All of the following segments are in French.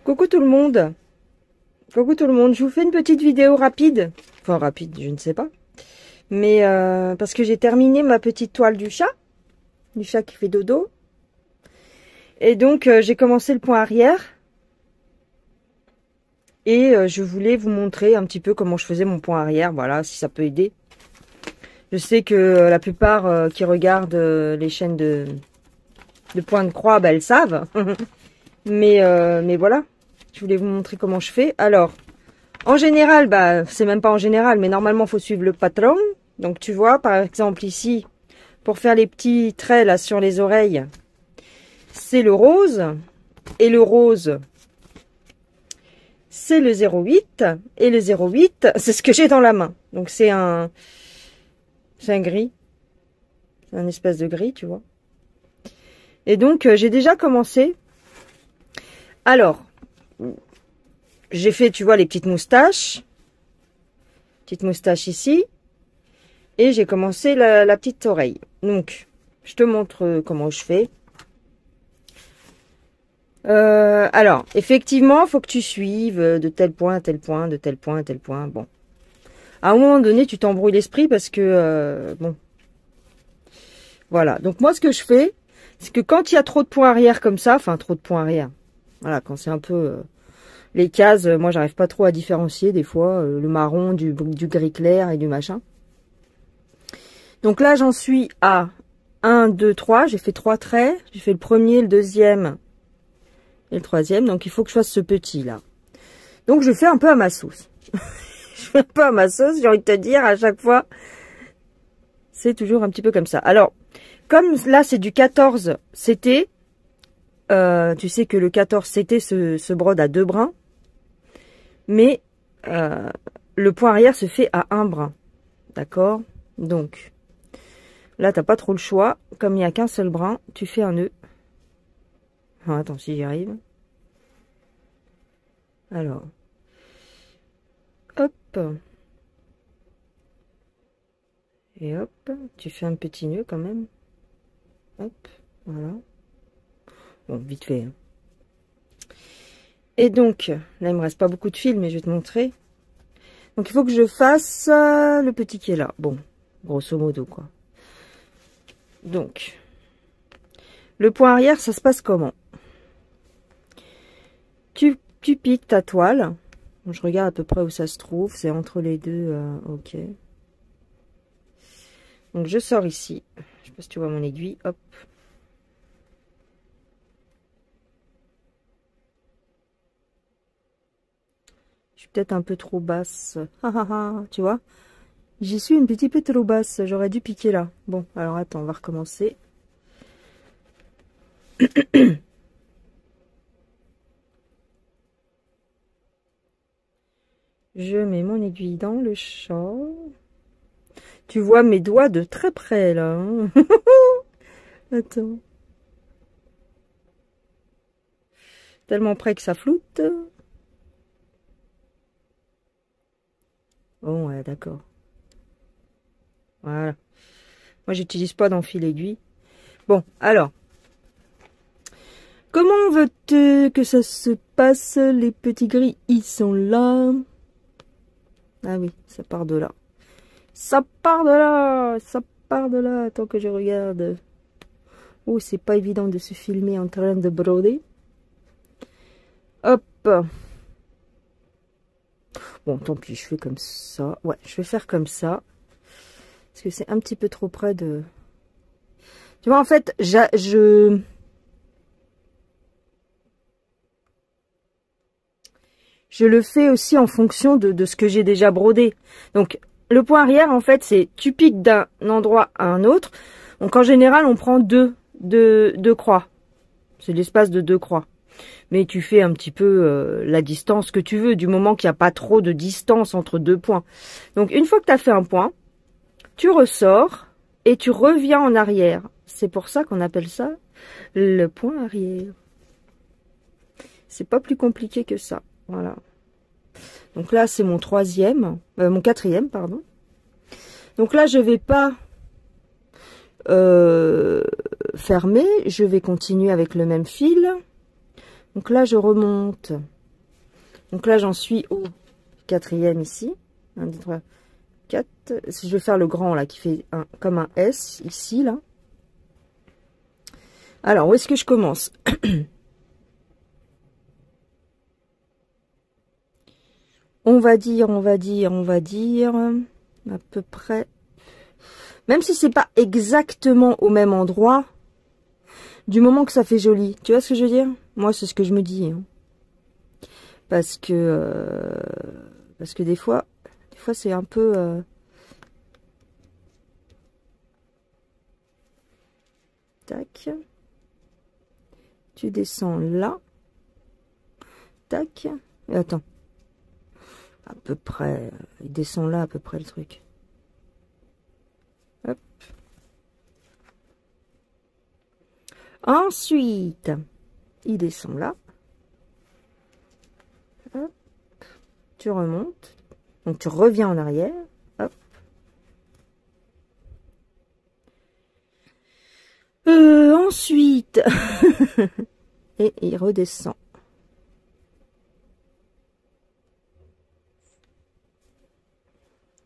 Coucou tout le monde. Coucou tout le monde. Je vous fais une petite vidéo rapide. Enfin rapide, je ne sais pas. Mais parce que j'ai terminé ma petite toile du chat qui fait dodo. Et donc j'ai commencé le point arrière. Et je voulais vous montrer un petit peu comment je faisais mon point arrière. Voilà, si ça peut aider. Je sais que la plupart qui regardent les chaînes de point de croix, bah, elles savent. mais voilà. Je voulais vous montrer comment je fais. Alors, en général, bah, c'est même pas en général, mais normalement, il faut suivre le patron. Donc, tu vois, par exemple, ici, pour faire les petits traits là sur les oreilles, c'est le rose. Et le rose, c'est le 08. Et le 08, c'est ce que j'ai dans la main. Donc, c'est un gris. C'est un espèce de gris, tu vois. Et donc, j'ai déjà commencé. Alors, j'ai fait, tu vois, les petites moustaches. Petite moustache ici. Et j'ai commencé la petite oreille. Donc, je te montre comment je fais. Alors, effectivement, il faut que tu suives de tel point à tel point, de tel point à tel point. Bon. À un moment donné, tu t'embrouilles l'esprit parce que, bon. Voilà. Donc, moi, ce que je fais, c'est que quand il y a trop de points arrière comme ça, enfin, trop de points arrière. Voilà, quand c'est un peu... les cases, moi, j'arrive pas trop à différencier des fois le marron du gris clair et du machin. Donc là, j'en suis à 1, 2, 3. J'ai fait 3 traits. J'ai fait le premier, le deuxième et le troisième. Donc, il faut que je fasse ce petit-là. Donc, je fais un peu à ma sauce. Je fais un peu à ma sauce, j'ai envie de te dire, à chaque fois. C'est toujours un petit peu comme ça. Alors, comme là, c'est du 14 CT. Tu sais que le 14 CT se brode à 2 brins. Mais le point arrière se fait à 1 brin. D'accord? Donc, là, t'as pas trop le choix. Comme il n'y a qu'un seul brin, tu fais un nœud. Oh, attends, si j'y arrive. Alors. Hop. Et hop. Tu fais un petit nœud quand même. Hop. Voilà. Bon, vite fait. Hein. Et donc, là, il me reste pas beaucoup de fil, mais je vais te montrer. Donc, il faut que je fasse le petit qui est là. Bon, grosso modo, quoi. Donc, le point arrière, ça se passe comment? Tu piques ta toile. Je regarde à peu près où ça se trouve. C'est entre les deux. Ok. Donc, je sors ici. Je sais pas si tu vois mon aiguille. Hop. Je suis peut-être un peu trop basse. Tu vois? J'y suis un petit peu trop basse. J'aurais dû piquer là. Bon, alors attends, on va recommencer. Je mets mon aiguille dans le champ. Tu vois mes doigts de très près, là. Hein. Attends. Tellement près que ça floute. Bon, ouais, d'accord. Voilà. Moi, j'utilise pas d'enfil aiguille. Bon, alors. Comment veux-tu que ça se passe? Les petits gris, ils sont là. Ah oui, ça part de là. Ça part de là. Ça part de là. Attends que je regarde. Oh, c'est pas évident de se filmer en train de broder. Hop. Bon, tant pis, je fais comme ça. Ouais, je vais faire comme ça. Parce que c'est un petit peu trop près de... Tu vois, en fait, je le fais aussi en fonction de ce que j'ai déjà brodé. Donc, le point arrière, en fait, c'est tu piques d'un endroit à un autre. Donc, en général, on prend deux croix. C'est l'espace de 2 croix. Mais tu fais un petit peu la distance que tu veux, du moment qu'il n'y a pas trop de distance entre 2 points. Donc, une fois que tu as fait un point, tu ressors et tu reviens en arrière. C'est pour ça qu'on appelle ça le point arrière. C'est pas plus compliqué que ça. Voilà. Donc là, c'est mon mon 4e, pardon. Donc là, je vais pas fermer. Je vais continuer avec le même fil. Donc là, je remonte Donc là, j'en suis au 4e ici. 1, 2, 3, 4. Je vais faire le grand là qui fait comme un S ici là. Alors, où est-ce que je commence? On va dire à peu près. Même si c'est pas exactement au même endroit, du moment que ça fait joli. Tu vois ce que je veux dire? Moi, c'est ce que je me dis. Hein. Parce que des fois c'est un peu... Tac. Tu descends là. Tac. Et attends. À peu près. Il descend là à peu près le truc. Hop. Ensuite, il descend là. Hop. Tu remontes. Donc tu reviens en arrière. Hop. Ensuite. Et il redescend.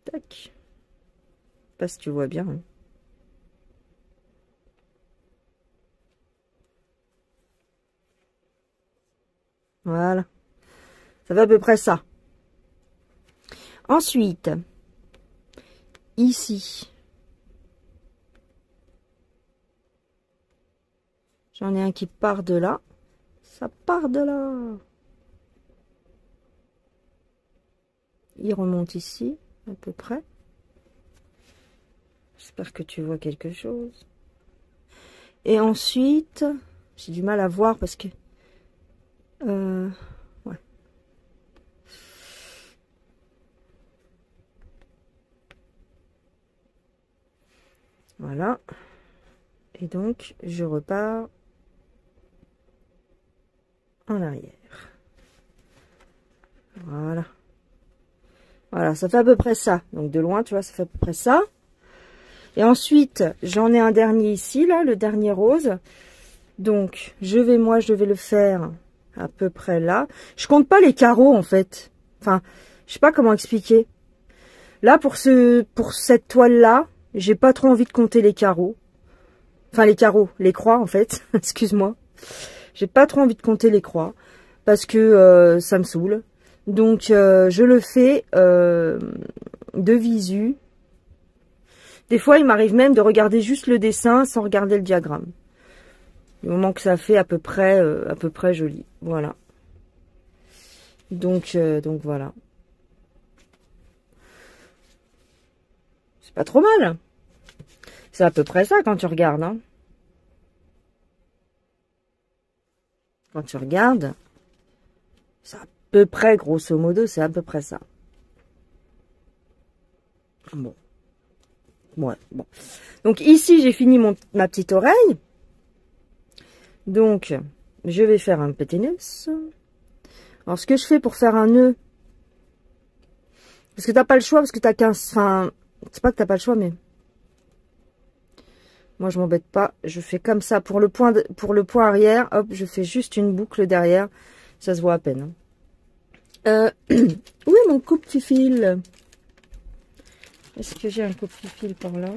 Tac. Je sais pas si tu vois bien. Hein. Voilà. Ça fait à peu près ça. Ensuite, ici, j'en ai un qui part de là. Ça part de là. Il remonte ici, à peu près. J'espère que tu vois quelque chose. Et ensuite, j'ai du mal à voir parce que... ouais. Voilà. Et donc, je repars en arrière. Voilà. Voilà, ça fait à peu près ça. Donc, de loin, tu vois, ça fait à peu près ça. Et ensuite, j'en ai un dernier ici, là, le dernier rose. Donc, je vais le faire à peu près là. Je compte pas les carreaux, en fait. Enfin, je sais pas comment expliquer. Là, pour cette toile-là, j'ai pas trop envie de compter les carreaux. Enfin, les carreaux, les croix, en fait. Excuse-moi. J'ai pas trop envie de compter les croix. Parce que ça me saoule. Donc, je le fais de visu. Des fois, il m'arrive même de regarder juste le dessin sans regarder le diagramme. Du moment que ça fait à peu près joli. Voilà. Donc voilà. C'est pas trop mal. C'est à peu près ça quand tu regardes. Hein. Quand tu regardes, c'est à peu près, grosso modo, c'est à peu près ça. Bon. Ouais, bon. Donc ici, j'ai fini ma petite oreille. Donc, je vais faire un petit nœud. Alors, ce que je fais pour faire un nœud, parce que t'as pas le choix, parce que t'as 15... Enfin, c'est pas que t'as pas le choix, mais... Moi, je m'embête pas. Je fais comme ça. Pour le point arrière, hop, je fais juste une boucle derrière. Ça se voit à peine. Hein. Où est mon coupe-fil? Est-ce que j'ai un coupe-fil par là?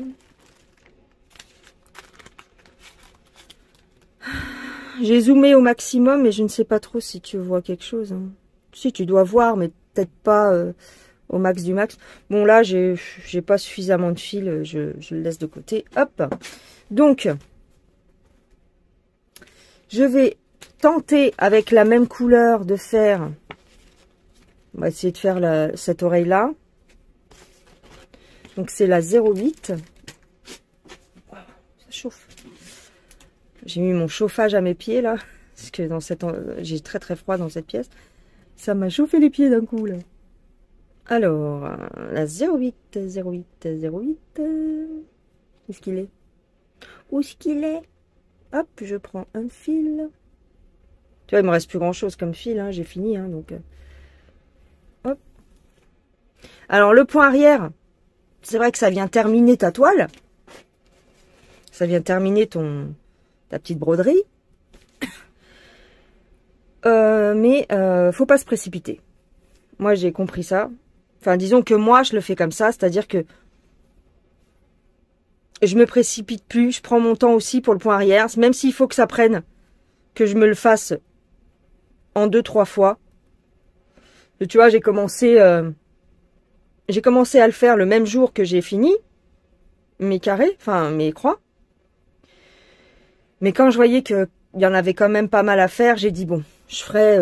J'ai zoomé au maximum, mais je ne sais pas trop si tu vois quelque chose. Hein. Si, tu dois voir, mais peut-être pas au max du max. Bon, là, j'ai pas suffisamment de fil. Je le laisse de côté. Hop. Donc, je vais tenter avec la même couleur de faire... On va essayer de faire cette oreille-là. Donc, c'est la 08. Wow, ça chauffe. J'ai mis mon chauffage à mes pieds, là. Parce que j'ai très très froid dans cette pièce. Ça m'a chauffé les pieds d'un coup, là. Alors, la 08. Où est-ce qu'il est? Où est-ce qu'il est? Hop, je prends un fil. Tu vois, il me reste plus grand-chose comme fil. Hein, j'ai fini, hein, donc... hop. Alors, le point arrière... C'est vrai que ça vient terminer ta toile. Ça vient terminer ta petite broderie. Mais faut pas se précipiter. Moi, j'ai compris ça. Enfin, disons que moi, je le fais comme ça, c'est-à-dire que je me précipite plus, je prends mon temps aussi pour le point arrière, même s'il faut que ça prenne, que je me le fasse en 2-3 fois. Et tu vois, j'ai commencé à le faire le même jour que j'ai fini mes carrés, enfin mes croix. Mais quand je voyais qu'il y en avait quand même pas mal à faire, j'ai dit bon, je ferai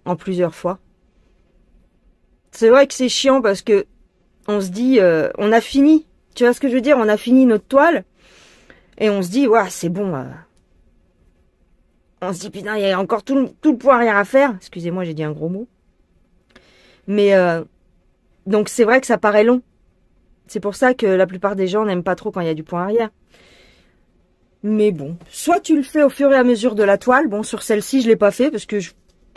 en plusieurs fois. C'est vrai que c'est chiant parce que on se dit, on a fini. Tu vois ce que je veux dire? On a fini notre toile et on se dit, ouais, c'est bon. On se dit, putain, il y a encore tout le point arrière à faire. Excusez-moi, j'ai dit un gros mot. Mais donc c'est vrai que ça paraît long. C'est pour ça que la plupart des gens n'aiment pas trop quand il y a du point arrière. Mais bon, soit tu le fais au fur et à mesure de la toile. Bon, sur celle-ci, je l'ai pas fait parce que je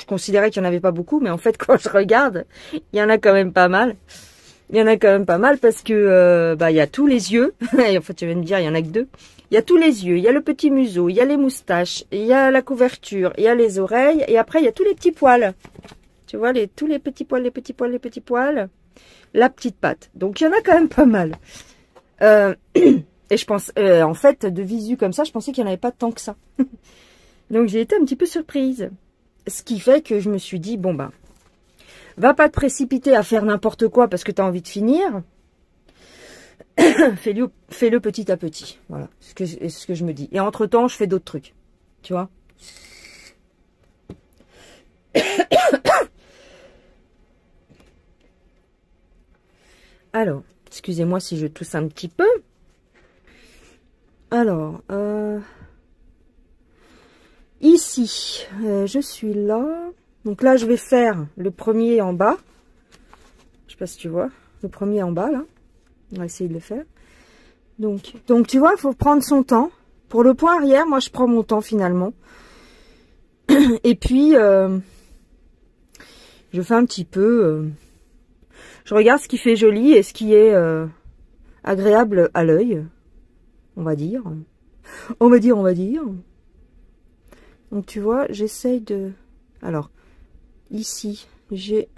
considérais qu'il n'y en avait pas beaucoup. Mais en fait, quand je regarde, il y en a quand même pas mal. Il y en a quand même pas mal parce que il y a tous les yeux. En fait, tu vas me dire, il y en a que 2. Il y a tous les yeux, il y a le petit museau, il y a les moustaches, il y a la couverture, il y a les oreilles. Et après, il y a tous les petits poils. Tu vois, tous les petits poils, les petits poils, les petits poils. La petite patte. Donc, il y en a quand même pas mal. Et je pense, en fait, de visu comme ça, je pensais qu'il n'y en avait pas tant que ça. Donc, j'ai été un petit peu surprise. Ce qui fait que je me suis dit, bon, va pas te précipiter à faire n'importe quoi parce que tu as envie de finir. Fais-le petit à petit. Voilà, ce que je me dis. Et entre-temps, je fais d'autres trucs. Tu vois. Alors, excusez-moi si je tousse un petit peu. Alors, ici, je suis là. Donc là, je vais faire le premier en bas. Je sais pas si tu vois. Le premier en bas, là. On va essayer de le faire. Donc tu vois, il faut prendre son temps. Pour le point arrière, moi, je prends mon temps, finalement. Et puis, je fais un petit peu... je regarde ce qui fait joli et ce qui est agréable à l'œil. On va dire. On va dire. Donc, tu vois, j'essaye de... Alors... Ici, j'ai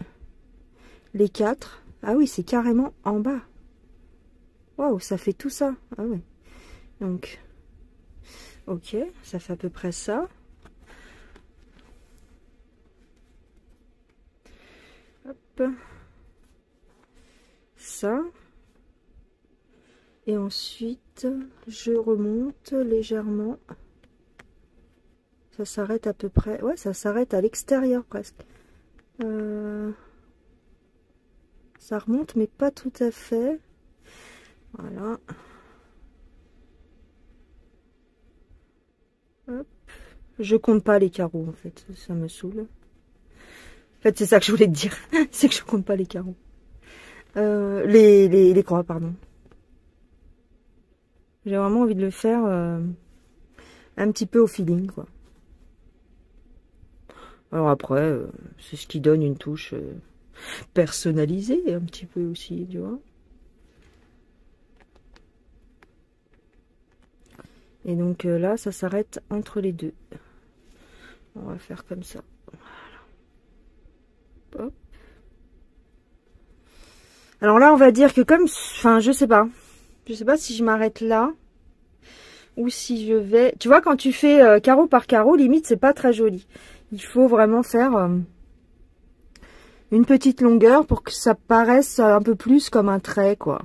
les 4. Ah oui, c'est carrément en bas. Waouh, ça fait tout ça. Ah oui. Donc, ok, ça fait à peu près ça. Hop. Ça. Et ensuite, je remonte légèrement. Ça s'arrête à peu près. Ouais, ça s'arrête à l'extérieur presque. Ça remonte, mais pas tout à fait. Voilà. Hop. Je compte pas les carreaux, en fait. Ça me saoule. En fait, c'est ça que je voulais te dire. C'est que je compte pas les carreaux. Les croix, pardon. J'ai vraiment envie de le faire un petit peu au feeling, quoi. Alors après, c'est ce qui donne une touche personnalisée, un petit peu aussi, tu vois. Et donc là, ça s'arrête entre les deux. On va faire comme ça. Voilà. Hop. Alors là, on va dire que comme... Enfin, je sais pas. Je sais pas si je m'arrête là. Ou si je vais... Tu vois, quand tu fais carreau par carreau, limite, c'est pas très joli. Il faut vraiment faire une petite longueur pour que ça paraisse un peu plus comme un trait, quoi.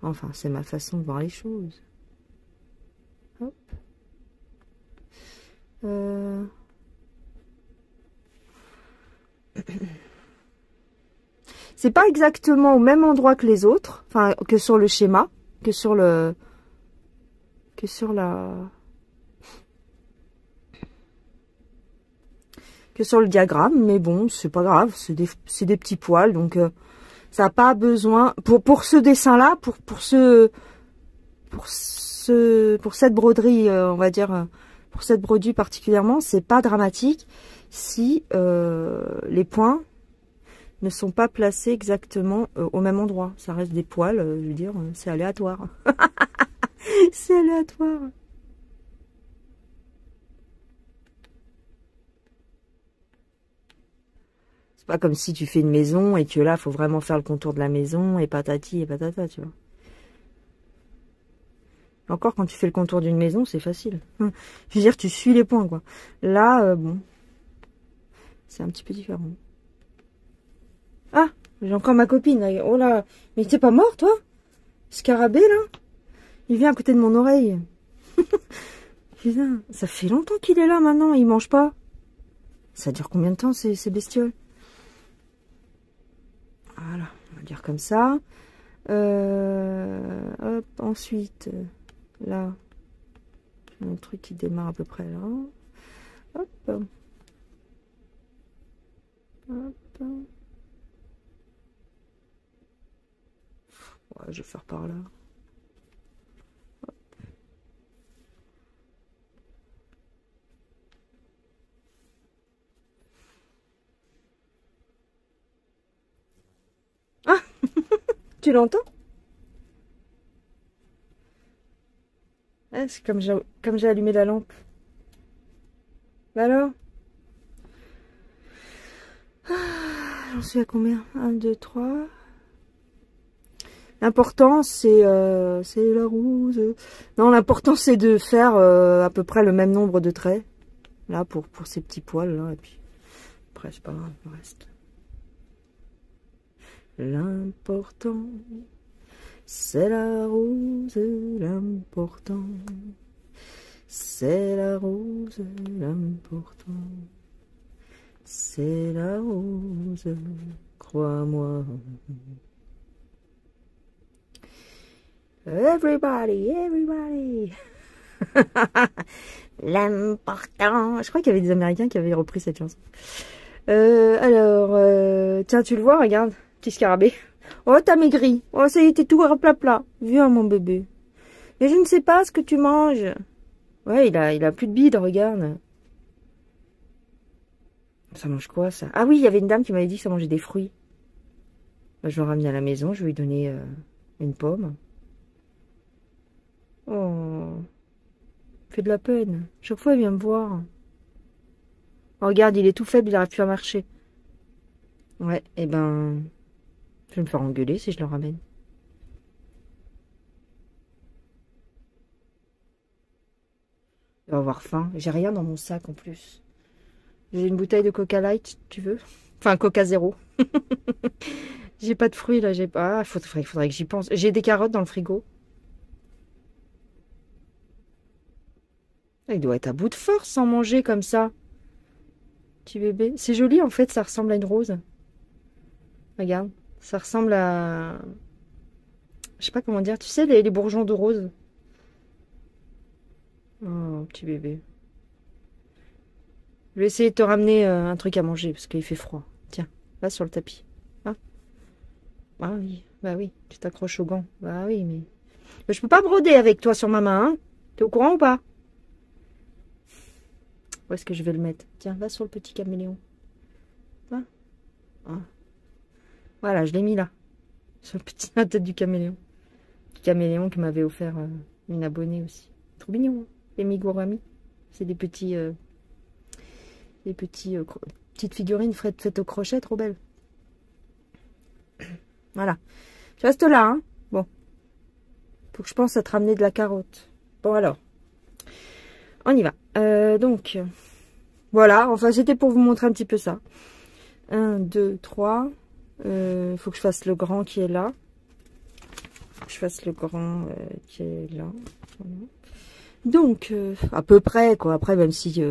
Enfin, c'est ma façon de voir les choses. Hop. C'est pas exactement au même endroit que les autres, enfin, que sur le schéma, que sur la... que sur le diagramme, mais bon, c'est pas grave, c'est des petits poils, donc ça n'a pas besoin, pour ce dessin-là, pour cette broderie, on va dire, pour cette brodure particulièrement, c'est pas dramatique si les points ne sont pas placés exactement au même endroit. Ça reste des poils, je veux dire, c'est aléatoire. C'est aléatoire. pas comme si tu fais une maison et que là, faut vraiment faire le contour de la maison et patati et patata, tu vois. Encore, quand tu fais le contour d'une maison, c'est facile. Je veux dire, tu suis les points, quoi. Là, bon, c'est un petit peu différent. Ah, j'ai encore ma copine. Oh là, mais t'es pas mort, toi? Scarabée, là? Il vient à côté de mon oreille. Putain, ça fait longtemps qu'il est là, maintenant. Il mange pas. Ça dure combien de temps, ces bestioles? Voilà, on va dire comme ça. Hop, ensuite, là, un truc qui démarre à peu près là. Hop. Hop. Ouais, je vais faire par là. Hop. Ah, tu l'entends? Ah, c'est comme j'ai allumé la lampe. Bah alors? Ah, j'en suis à combien? 1, 2, 3. L'important, c'est la rose. Non, l'important, c'est de faire à peu près le même nombre de traits. Là, pour ces petits poils, là. Et puis, après, c'est pas grave, le reste. L'important, c'est la rose. L'important, c'est la rose. L'important, c'est la rose. Crois-moi. Everybody, everybody. L'important. Je crois qu'il y avait des Américains qui avaient repris cette chanson. Alors, tiens, tu le vois, regarde, petit scarabée. Oh, t'as maigri. Oh, ça y est, t'es tout plat. Viens, mon bébé. Mais je ne sais pas ce que tu manges. Ouais, il a plus de bide, regarde. Ça mange quoi, ça? Ah oui, il y avait une dame qui m'avait dit que ça mangeait des fruits. Bah, je l'ai ramené à la maison, je vais lui donner une pomme. Oh, fait de la peine. Chaque fois, il vient me voir. Oh, regarde, il est tout faible, il n'arrive plus à marcher. Ouais, et ben, je vais me faire engueuler si je le ramène. Il va avoir faim. J'ai rien dans mon sac en plus. J'ai une bouteille de Coca Light, tu veux? Enfin, Coca Zéro. J'ai pas de fruits là, j'ai pas. Ah, faudrait que j'y pense. J'ai des carottes dans le frigo. Il doit être à bout de force sans manger comme ça. Petit bébé. C'est joli en fait, ça ressemble à une rose. Regarde, ça ressemble à... Je sais pas comment dire. Tu sais, les bourgeons de rose. Oh, petit bébé. Je vais essayer de te ramener un truc à manger parce qu'il fait froid. Tiens, va sur le tapis. Hein? Ah oui, bah oui, tu t'accroches au gant. Bah oui, mais... Je peux pas broder avec toi sur ma main, hein? T'es au courant ou pas? Où est-ce que je vais le mettre? Tiens, va sur le petit caméléon. Hein? Ah. Voilà, je l'ai mis là. Sur la tête du caméléon. Petit caméléon qui m'avait offert une abonnée aussi. Trop mignon, hein, les Migorami. C'est des petits... petites figurines faites au crochet, trop belles. Voilà. Tu restes là, hein? Bon. Faut que je pense à te ramener de la carotte. Bon, alors. On y va. Donc, voilà. Enfin, c'était pour vous montrer un petit peu ça. 1, 2, 3. Faut que je fasse le grand qui est là. Faut que je fasse le grand qui est là. Voilà. Donc, à peu près, quoi. Après, même si...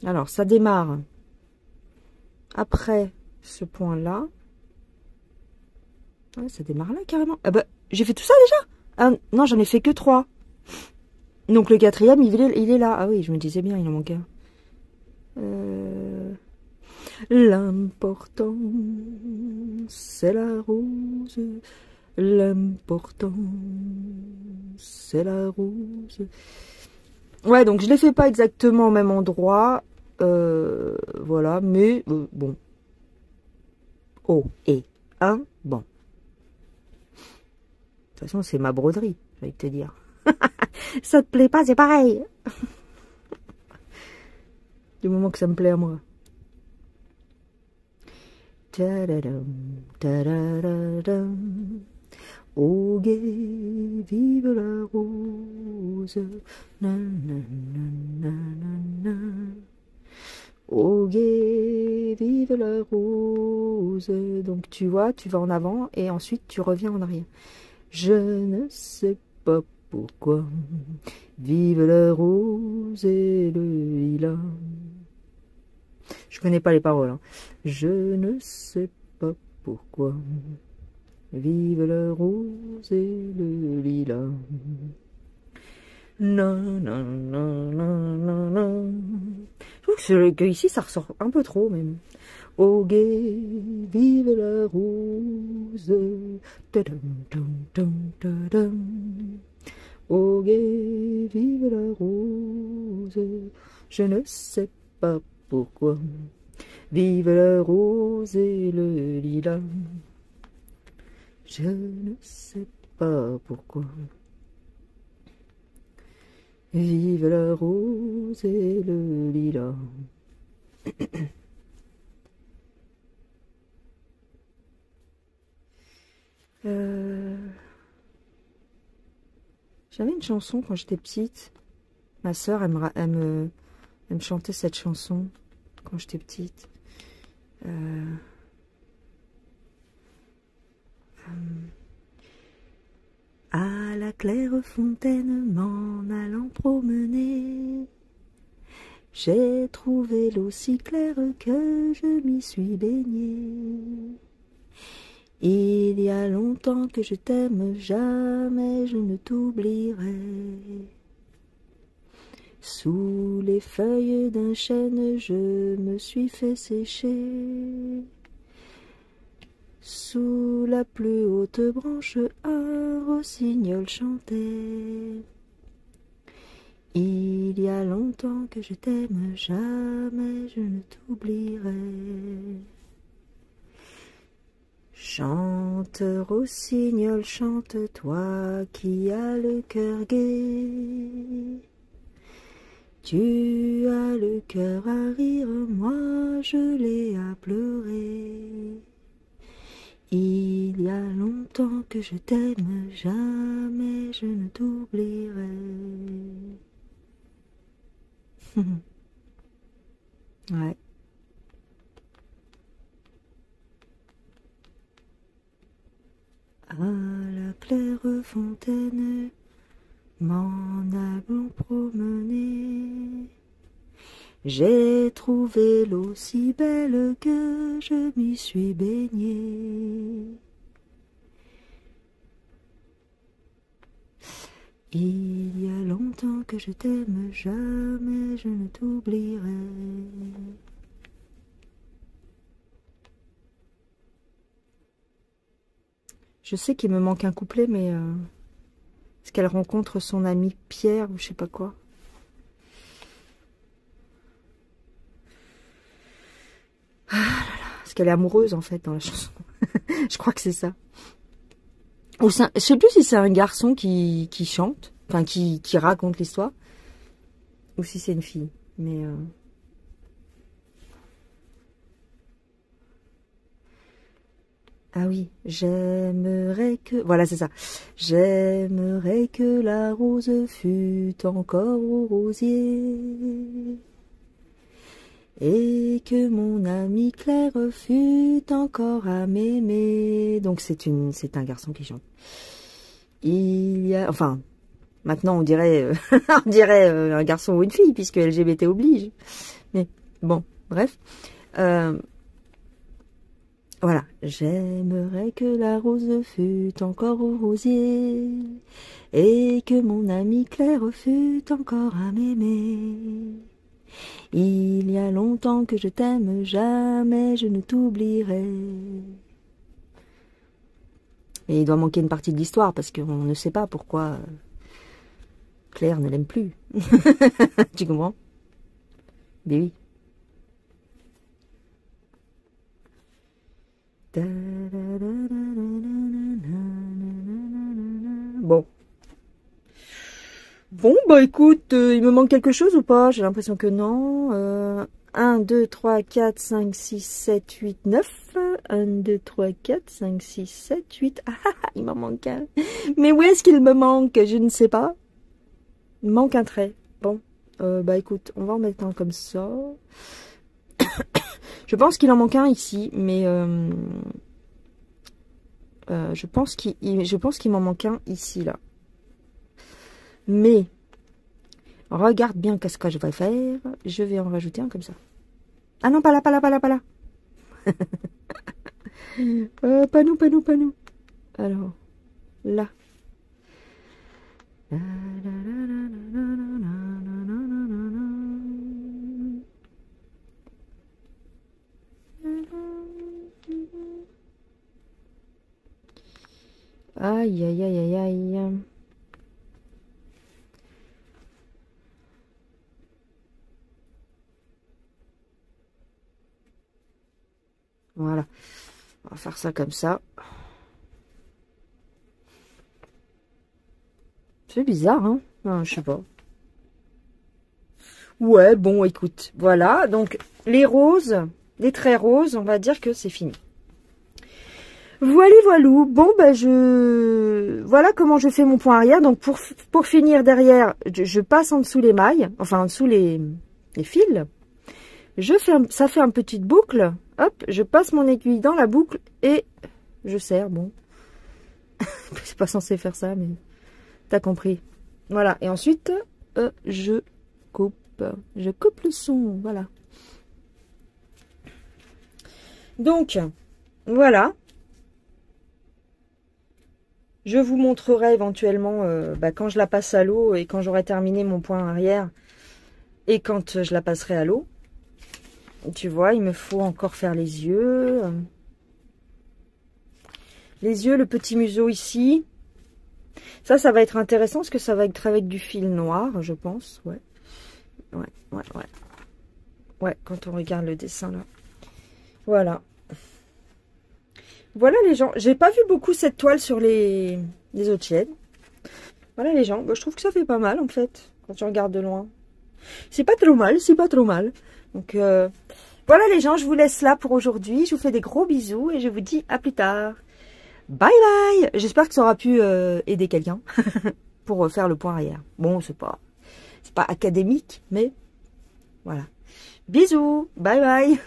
Alors, ça démarre après ce point-là. Ouais, ça démarre là, carrément. Ah bah, j'ai fait tout ça, déjà? Ah, non, j'en ai fait que 3. Donc, le 4e, il est là. Ah oui, je me disais bien, il en manquait un. L'important, c'est la rose. L'important, c'est la rose. Ouais, donc je les fais pas exactement au même endroit. Voilà, mais bon. Oh, et un, bon. De toute façon, c'est ma broderie, je vais te dire. Ça te plaît pas, c'est pareil. Du moment que ça me plaît à moi. tadadam, tadadadam. Au guet, vive la rose. Na, na, na, na, na, na. Au guet, vive la rose. Donc tu vois, tu vas en avant et ensuite tu reviens en arrière. Je ne sais pas pourquoi. Vive la rose et le lilas. Je connais pas les paroles. Hein. Je ne sais pas pourquoi. Vive la rose et le lilas. Non, non, non, non, non, non. Je trouve que ici ça ressort un peu trop même. Au guet, vive la rose. Tadam, tam, tam, tadam. Au guet, vive la rose. Je ne sais pas pourquoi. Vive la rose et le lilas. Je ne sais pas pourquoi. Vive la rose et le lilas. J'avais une chanson quand j'étais petite. Ma sœur, elle me chantait cette chanson quand j'étais petite. À la claire fontaine, m'en allant promener, j'ai trouvé l'eau si claire que je m'y suis baignée. Il y a longtemps que je t'aime, jamais je ne t'oublierai. Sous les feuilles d'un chêne, je me suis fait sécher. Sous la plus haute branche, un rossignol chantait. Il y a longtemps que je t'aime, jamais je ne t'oublierai. Chante, rossignol, chante, toi qui as le cœur gai. Tu as le cœur à rire, moi je l'ai à pleurer. Il y a longtemps que je t'aime, jamais je ne t'oublierai. Ouais. À la claire fontaine, m'en allant promener, j'ai trouvé l'eau si belle que je m'y suis baignée. Il y a longtemps que je t'aime, jamais je ne t'oublierai. Je sais qu'il me manque un couplet, mais est-ce qu'elle rencontre son ami Pierre ou je sais pas quoi? Ah là là, est-ce qu'elle est amoureuse en fait dans la chanson? Je crois que c'est ça. Ou je sais plus si c'est un garçon qui chante, enfin qui raconte l'histoire, ou si c'est une fille. Mais ah oui, j'aimerais que... Voilà, c'est ça. J'aimerais que la rose fût encore au rosier. Et que mon ami Claire fût encore à m'aimer. Donc c'est un garçon qui chante. Il y a... Enfin, maintenant on dirait, on dirait un garçon ou une fille, puisque LGBT oblige. Mais bon, bref. Voilà, j'aimerais que la rose fût encore au rosier et que mon ami Claire fût encore à m'aimer. Il y a longtemps que je t'aime, jamais je ne t'oublierai. Et il doit manquer une partie de l'histoire parce qu'on ne sait pas pourquoi Claire ne l'aime plus. Tu comprends? Mais oui. Bon. Bon, bah écoute, il me manque quelque chose ou pas? J'ai l'impression que non. 1, 2, 3, 4, 5, 6, 7, 8, 9. 1, 2, 3, 4, 5, 6, 7, 8. Ah, il m'en manque un. Mais où est-ce qu'il me manque? Je ne sais pas. Il me manque un trait. Bon, bah écoute, on va en mettre un comme ça. Je pense qu'il en manque un ici, mais je pense qu'il m'en manque un ici, là. Mais, regarde bien qu'est-ce que je vais faire. Je vais en rajouter un comme ça. Ah non, pas là, pas là, pas là, pas là. Pas nous, pas nous, pas nous. Alors, là. Aïe, aïe, aïe, aïe, aïe. Voilà. On va faire ça comme ça. C'est bizarre, hein? Non, je sais pas. Ouais, bon, écoute. Voilà. Donc, les roses, les traits roses, on va dire que c'est fini. Voilà, voilou. Bon, ben, voilà comment je fais mon point arrière. Donc, pour finir derrière, je passe en dessous les mailles. Enfin, en dessous les fils. Ça fait une petite boucle. Hop, je passe mon aiguille dans la boucle et je serre. Bon. C'est pas censé faire ça, mais t'as compris. Voilà. Et ensuite, je coupe. Je coupe le son. Voilà. Donc, voilà. Je vous montrerai éventuellement quand je la passe à l'eau et quand j'aurai terminé mon point arrière et quand je la passerai à l'eau. Tu vois, il me faut encore faire les yeux. Les yeux, le petit museau ici. Ça va être intéressant parce que ça va être avec du fil noir, je pense. Ouais. Ouais. Ouais, quand on regarde le dessin là. Voilà. Voilà les gens. J'ai pas vu beaucoup cette toile sur les autres chaînes. Voilà les gens. Bah, je trouve que ça fait pas mal en fait. Quand tu regardes de loin. C'est pas trop mal, c'est pas trop mal. Donc voilà les gens, je vous laisse là pour aujourd'hui. Je vous fais des gros bisous et je vous dis à plus tard. Bye bye. J'espère que ça aura pu aider quelqu'un pour faire le point arrière. Bon, c'est pas académique, mais voilà. Bisous. Bye bye.